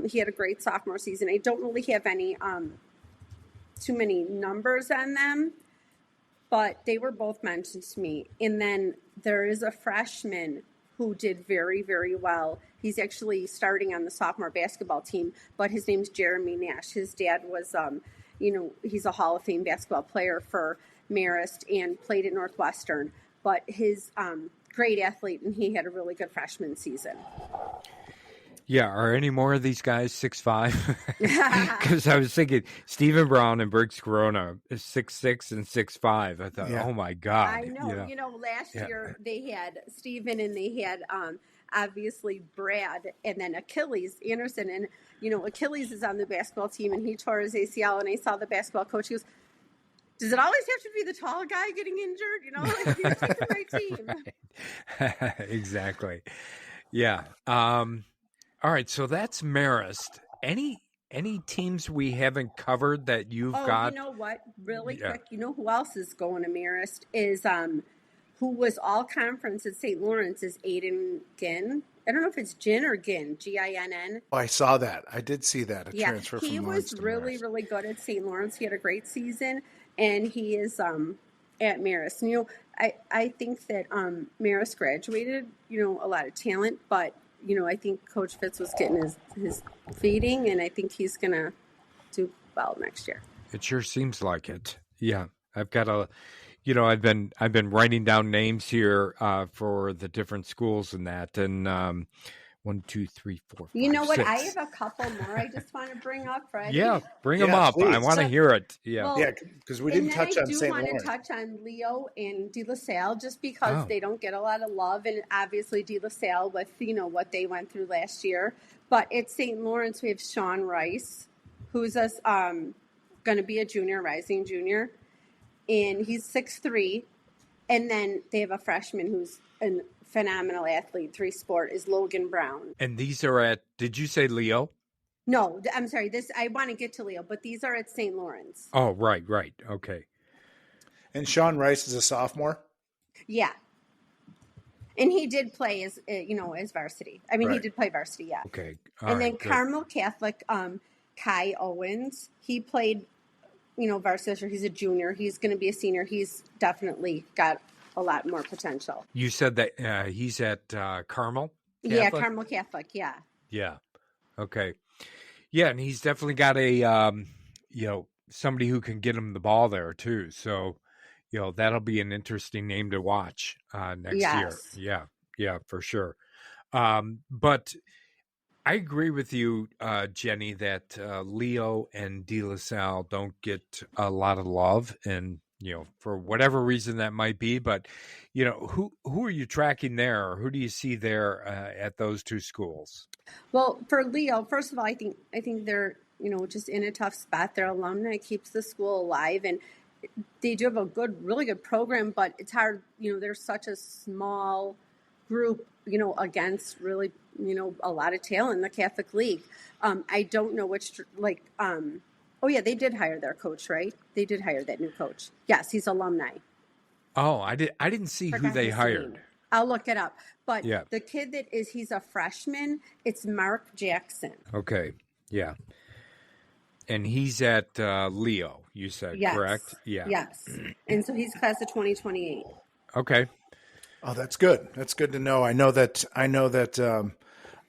He had a great sophomore season. I don't really have any too many numbers on them, but they were both mentioned to me. And then there is a freshman who did very, very well. He's actually starting on the sophomore basketball team, but his name's Jeremy Nash. His dad was, he's a Hall of Fame basketball player for Marist and played at Northwestern, but he's great athlete, and he had a really good freshman season. Yeah, are any more of these guys 6'5"? Because I was thinking Stephen Brown and Briggs Corona is 6'6" and 6'5". I thought, oh my God. I know. Last year they had Stephen and they had obviously Brad and then Achilles Anderson. And, Achilles is on the basketball team and he tore his ACL. And I saw the basketball coach. He goes, does it always have to be the tall guy getting injured? You take the right team. Right. Exactly. Yeah. All right, so that's Marist. Any teams we haven't covered that you've got? You know what? Really quick, who else is going to Marist is who was all conference at St. Lawrence is Aiden Ginn. I don't know if it's Ginn or Ginn, Ginn. Oh, I saw that. I did see that. Transfer from Lawrence he was really, really good at St. Lawrence. He had a great season, and he is at Marist. I think that Marist graduated, a lot of talent, but I think Coach Fitz was getting his feeding, and I think he's going to do well next year. It sure seems like it. Yeah. I've got I've been writing down names here for the different schools and that. And 1, 2, 3, 4, 5, You know what? 6. I have a couple more I just want to bring up, Freddie. Yeah, bring them Yeah, up. I please. want to hear it. Yeah. Well, Yeah, because we and didn't then touch I on do St. want to Lawrence. touch on Leo and De La Salle just because Oh. they don't get a lot of love, and obviously De La Salle with what they went through last year. But at St. Lawrence, we have Sean Rice, who's going to be a junior, rising junior, and he's 6'3". And then they have a freshman who's a phenomenal athlete, three-sport, is Logan Brown. And these are at, did you say Leo? No, I'm sorry. I want to get to Leo, but these are at St. Lawrence. Oh, right. Okay. And Sean Rice is a sophomore? Yeah. And he did play as varsity. I mean, he did play varsity, yeah. Okay. And then Carmel Catholic, Kai Owens, he played, varsity. He's a junior. He's going to be a senior. He's definitely got a lot more potential. You said that he's at Carmel Catholic? Yeah, Carmel Catholic, yeah. Yeah. Okay. Yeah, and he's definitely got a, somebody who can get him the ball there too. So, that'll be an interesting name to watch next year. Yeah, for sure. But I agree with you, Jenny, that Leo and De La Salle don't get a lot of love, and for whatever reason that might be. But who are you tracking there, or who do you see there at those two schools? Well, for Leo, first of all, I think they're just in a tough spot. Their alumni keeps the school alive, and they do have a really good program. But it's hard. There's such a small group. Against really a lot of talent in the Catholic League. I don't know which Oh yeah, they did hire their coach, right? They did hire that new coach. Yes, he's alumni. Oh, I didn't see who they hired. I'll look it up. But yeah. The kid he's a freshman. It's Mark Jackson. Okay. Yeah. And he's at Leo, you said, yes. Correct? Yeah. Yes. And so he's class of 2028. Okay. Oh, that's good. That's good to know. I know that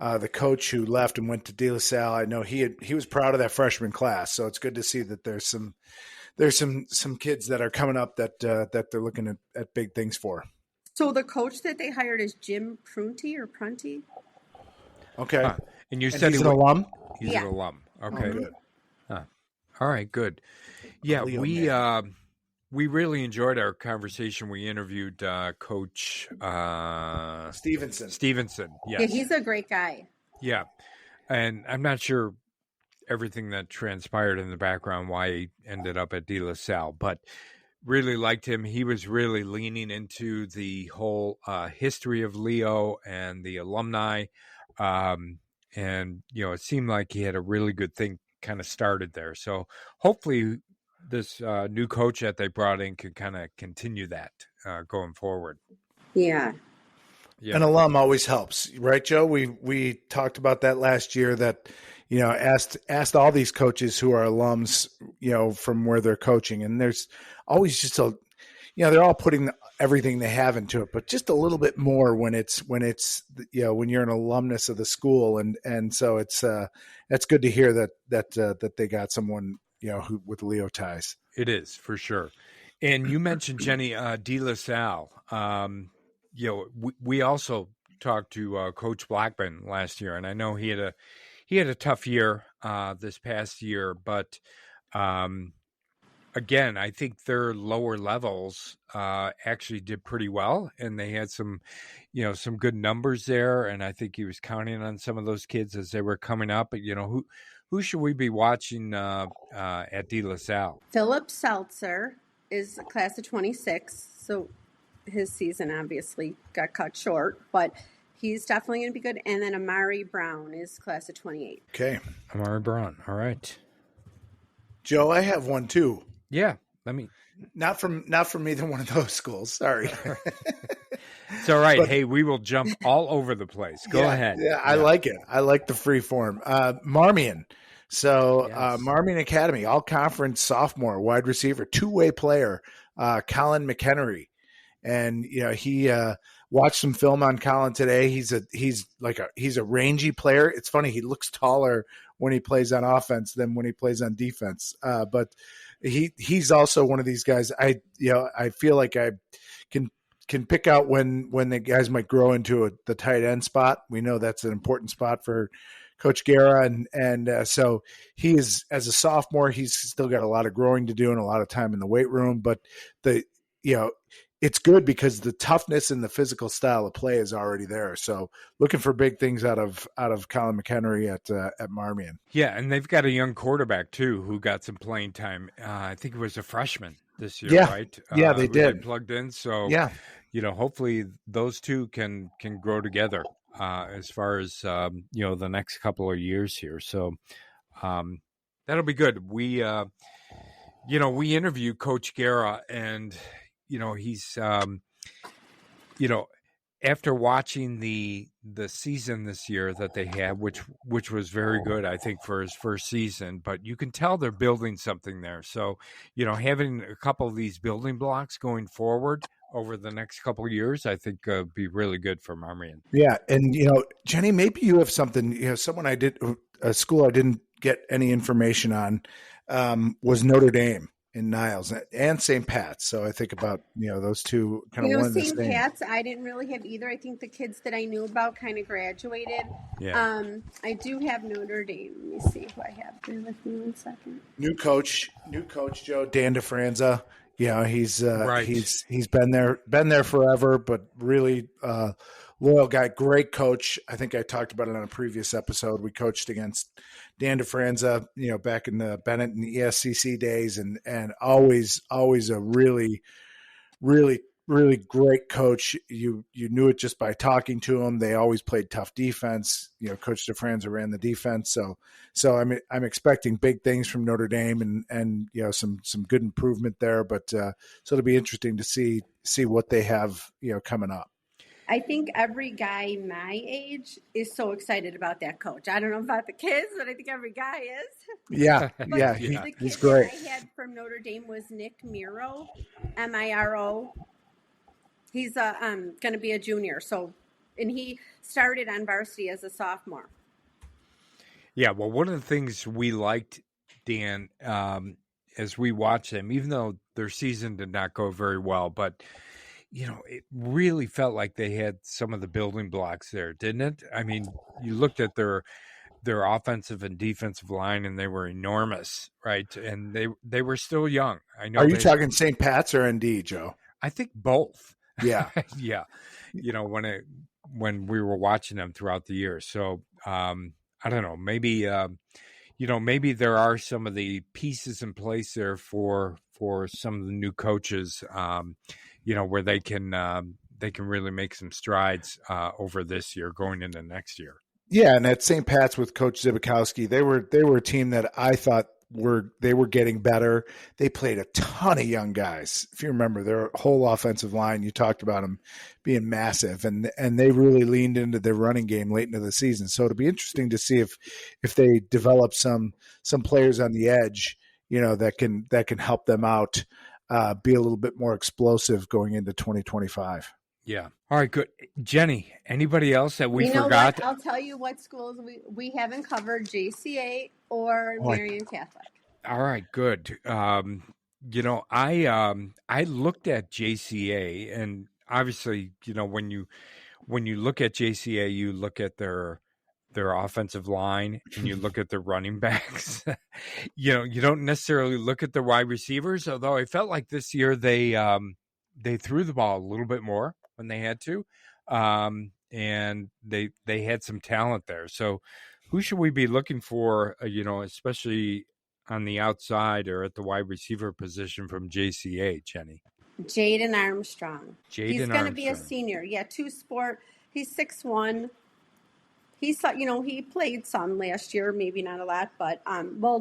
the coach who left and went to De La Salle, I know he was proud of that freshman class. So it's good to see that there's some kids that are coming up that they're looking at big things for. So the coach that they hired is Jim Prunty. Okay. And you said he's an alum? He's an alum. Okay. Oh, good. All right, good. Yeah, we really enjoyed our conversation. We interviewed Coach Stevenson. Yes. Yeah, he's a great guy. Yeah. And I'm not sure everything that transpired in the background, why he ended up at De La Salle, but really liked him. He was really leaning into the whole history of Leo and the alumni. And, it seemed like he had a really good thing kind of started there. So hopefully this new coach that they brought in can kind of continue that going forward. Yeah. An alum always helps, right, Joe? We talked about that last year, that asked all these coaches who are alums, from where they're coaching, and there's always just they're all putting everything they have into it, but just a little bit more when when you're an alumnus of the school, and so it's good to hear that they got someone who with Leo ties. It is, for sure. And you mentioned, Jenny, De La Salle. We also talked to Coach Blackman last year, and I know he had a tough year this past year, but again, I think their lower levels actually did pretty well, and they had some good numbers there, and I think he was counting on some of those kids as they were coming up. But who should we be watching at De La Salle? Philip Seltzer is a class of 26, so his season obviously got cut short, but he's definitely going to be good. And then Amari Brown is class of 28. Okay. Amari Brown. All right. Joe, I have one too. Yeah. Not from either one of those schools. Sorry. It's all right. But, hey, we will jump all over the place. Go ahead. Yeah, I like it. I like the free form. Marmion. So yes. Marmion Academy, all conference sophomore, wide receiver, two-way player, Colin McHenry. And he watched some film on Colin today. He's a rangy player. It's funny, he looks taller when he plays on offense than when he plays on defense. But he's also one of these guys. I feel like I can can pick out when the guys might grow into the tight end spot. We know that's an important spot for Coach Guerra, and so he is, as a sophomore, he's still got a lot of growing to do and a lot of time in the weight room. But it's good because the toughness and the physical style of play is already there. So looking for big things out of Colin McHenry at Marmion. Yeah, and they've got a young quarterback too who got some playing time. I think it was a freshman this year, right? Yeah, they did. They plugged in. So yeah, hopefully those two can grow together as far as the next couple of years here. So that'll be good. We we interviewed Coach Guerra, and he's after watching the season this year that they had, which was very good, I think, for his first season, but you can tell they're building something there. So, having a couple of these building blocks going forward over the next couple of years, I think be really good for Marmion. Yeah. And, Jenny, maybe you have something, someone a school I didn't get any information on was Notre Dame in Niles and St. Pat's. So I think about, those two kind of one and the same. St. Pat's, I didn't really have either. I think the kids that I knew about kind of graduated. Yeah. I do have Notre Dame. Let me see who I have. Bear with me 1 second. New coach, Joe Dan DeFranza. He's right. He's been there forever, but really loyal guy, great coach. I think I talked about it on a previous episode. We coached against Dan DeFranza, back in the Bennett and ESCC days, and always a really, really, really great coach. You knew it just by talking to him. They always played tough defense. Coach DeFranza ran the defense. So I'm expecting big things from Notre Dame and some good improvement there. But so it'll be interesting to see what they have coming up. I think every guy my age is so excited about that coach. I don't know about the kids, but I think every guy is. Yeah, he's great. I had from Notre Dame was Nick Miro, Miro. He's going to be a junior, and he started on varsity as a sophomore. Yeah, well, one of the things we liked, Dan, as we watched them, even though their season did not go very well, but it really felt like they had some of the building blocks there, didn't it? I mean, you looked at their offensive and defensive line, and they were enormous, right? And they were still young. I know. Are you talking St. Pat's or ND, Joe? I think both. Yeah, yeah. When we were watching them throughout the year, so I don't know. Maybe maybe there are some of the pieces in place there for some of the new coaches. Where they can really make some strides over this year going into next year. Yeah, and at St. Pat's with Coach Zibikowski, they were a team that I thought were getting better. They played a ton of young guys. If you remember their whole offensive line, you talked about them being massive, and they really leaned into their running game late into the season. So it'll be interesting to see if they develop some players on the edge, that can help them out. Be a little bit more explosive going into 2025. Yeah. All right, good. Jenny, anybody else that we forgot? I'll tell you what schools we haven't covered, JCA or Marian Catholic. All right, good. I looked at JCA, and obviously, when you look at JCA, you look at their offensive line and you look at their running backs. You don't necessarily look at the wide receivers, although I felt like this year they threw the ball a little bit more when they had to. And they had some talent there. So who should we be looking for, especially on the outside or at the wide receiver position from JCA, Jenny? Jaden Armstrong. He's going to be a senior. Yeah, two-sport. He's 6'1". He played some last year, maybe not a lot, but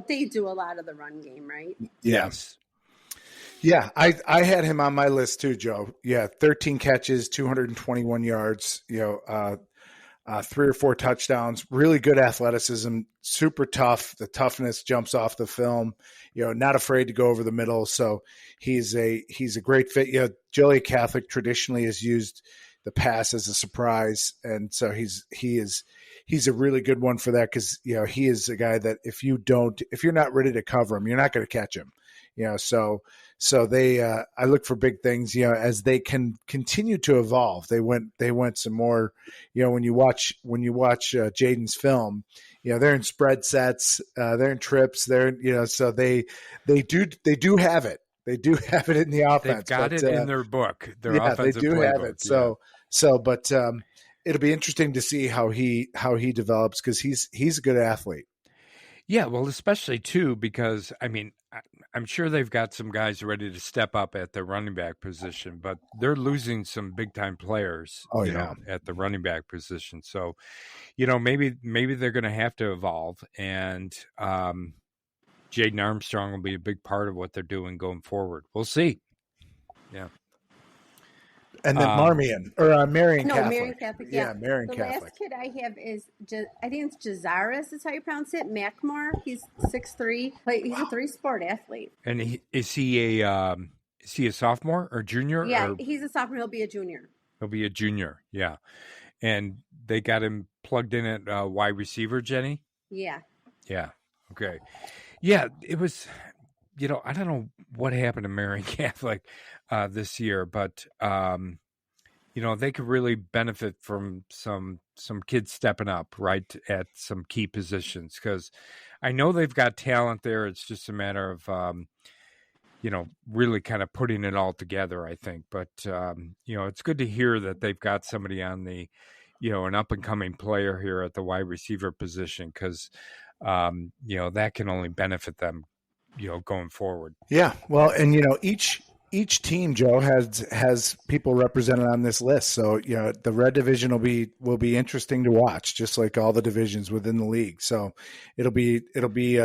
they do a lot of the run game, right? Yes. Yeah, I had him on my list too, Joe. Yeah, 13 catches, 221 yards, 3 or 4 touchdowns, really good athleticism, super tough. The toughness jumps off the film, not afraid to go over the middle. So he's a great fit. Joliet Catholic traditionally has used the pass as a surprise. And so he's a really good one for that. Cause he is a guy that if you're not ready to cover him, you're not going to catch him. So they, I look for big things, as they can continue to evolve. They went some more, when you watch Jaden's film, they're in spread sets, they're in trips, so they do have it. They do have it in the offense. They've got it in their book, their offensive they do playbook. have it. But it'll be interesting to see how he develops, because he's a good athlete. Yeah, well, especially too because I'm sure they've got some guys ready to step up at the running back position, but they're losing some big time players. At the running back position. So, maybe they're going to have to evolve, and Jaden Armstrong will be a big part of what they're doing going forward. We'll see. Yeah. And then Marion Catholic. Marion Catholic. Yeah, Marion the Catholic. last kid I have is I think it's Jazaris is how you pronounce it. Mackmore. He's 6'3". He's a 3-sport athlete. And is he a sophomore or junior? Yeah, he's a sophomore. He'll be a junior. He'll be a junior. Yeah, and they got him plugged in at wide receiver, Jenny. Yeah. Yeah. Okay. Yeah, it was. I don't know what happened to Marion Catholic this year, but they could really benefit from some kids stepping up right at some key positions, because I know they've got talent there. It's just a matter of really kind of putting it all together, I think. But it's good to hear that they've got somebody on the an up and coming player here at the wide receiver position, because that can only benefit them going forward. Yeah. Well, and each team, Joe, has people represented on this list. So, the red division will be interesting to watch, just like all the divisions within the league. So it'll be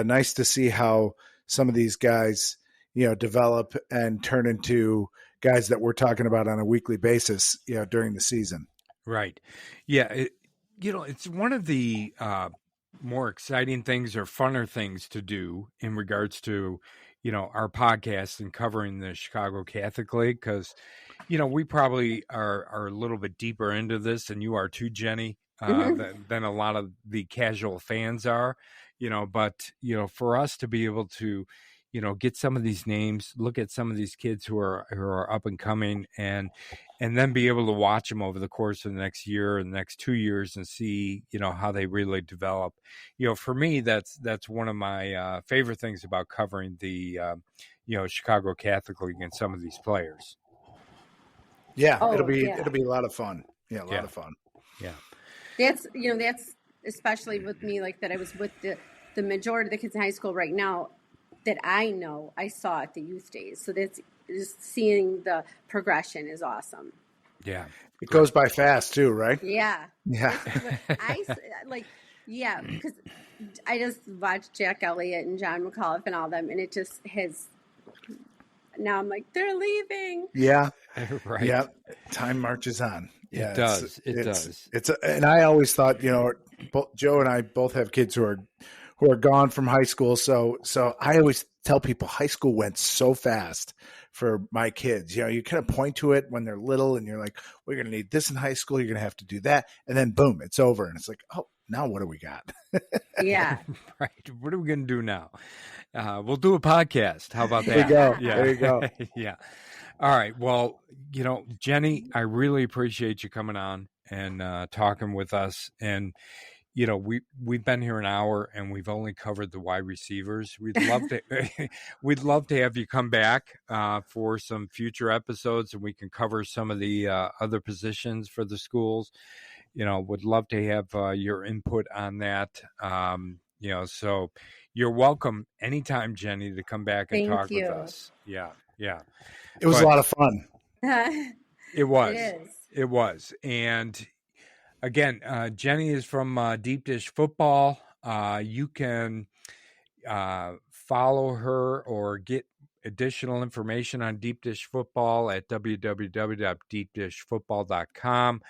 nice to see how some of these guys, develop and turn into guys that we're talking about on a weekly basis, during the season. Right. Yeah. It's one of the more exciting things or funner things to do in regards to, our podcast and covering the Chicago Catholic League, because, we probably are a little bit deeper into this, and you are too, Jenny, than a lot of the casual fans are, but, for us to be able to, get some of these names, look at some of these kids who are up and coming, and then be able to watch them over the course of the next year and the next 2 years and see, how they really develop. For me, that's one of my favorite things about covering the, Chicago Catholic League and some of these players. Yeah, it'll be a lot of fun. Yeah, a lot of fun. Yeah. That's especially with me, like that I was with the majority of the kids in high school right now that I saw at the youth days. So that's just seeing the progression is awesome. Yeah. It goes by fast too, right? Yeah. Yeah. Because I just watched Jack Elliott and John McAuliffe and all them, and it just has, now I'm like, they're leaving. Yeah. Right. Yeah. Time marches on. Yeah, it does. It does. And I always thought, Joe and I both have kids who are gone from high school. So I always tell people high school went so fast for my kids. You kind of point to it when they're little and you're like, we're going to need this in high school. You're going to have to do that. And then boom, it's over. And it's like, oh, now what do we got? Yeah. Right. What are we going to do now? We'll do a podcast. How about that? There you go. Yeah. There you go. Yeah. All right. Well, Jenny, I really appreciate you coming on and talking with us. And, we've been here an hour and we've only covered the wide receivers. We'd love to have you come back for some future episodes, and we can cover some of the other positions for the schools. Would love to have your input on that. So you're welcome anytime, Jenny, to come back and talk with us. Yeah. Yeah. It was a lot of fun. It was. It was. And again, Jenny is from Deep Dish Football. You can follow her or get additional information on Deep Dish Football at www.deepdishfootball.com,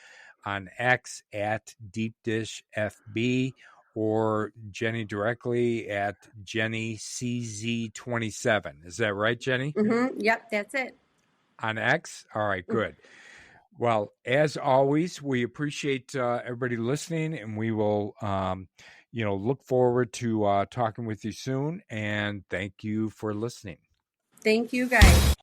on X at DeepDishFB, or Jenny directly at JennyCZ27. Is that right, Jenny? Mm-hmm. Yep, that's it. On X? All right, good. Well, as always, we appreciate everybody listening, and we will, look forward to talking with you soon. And thank you for listening. Thank you guys.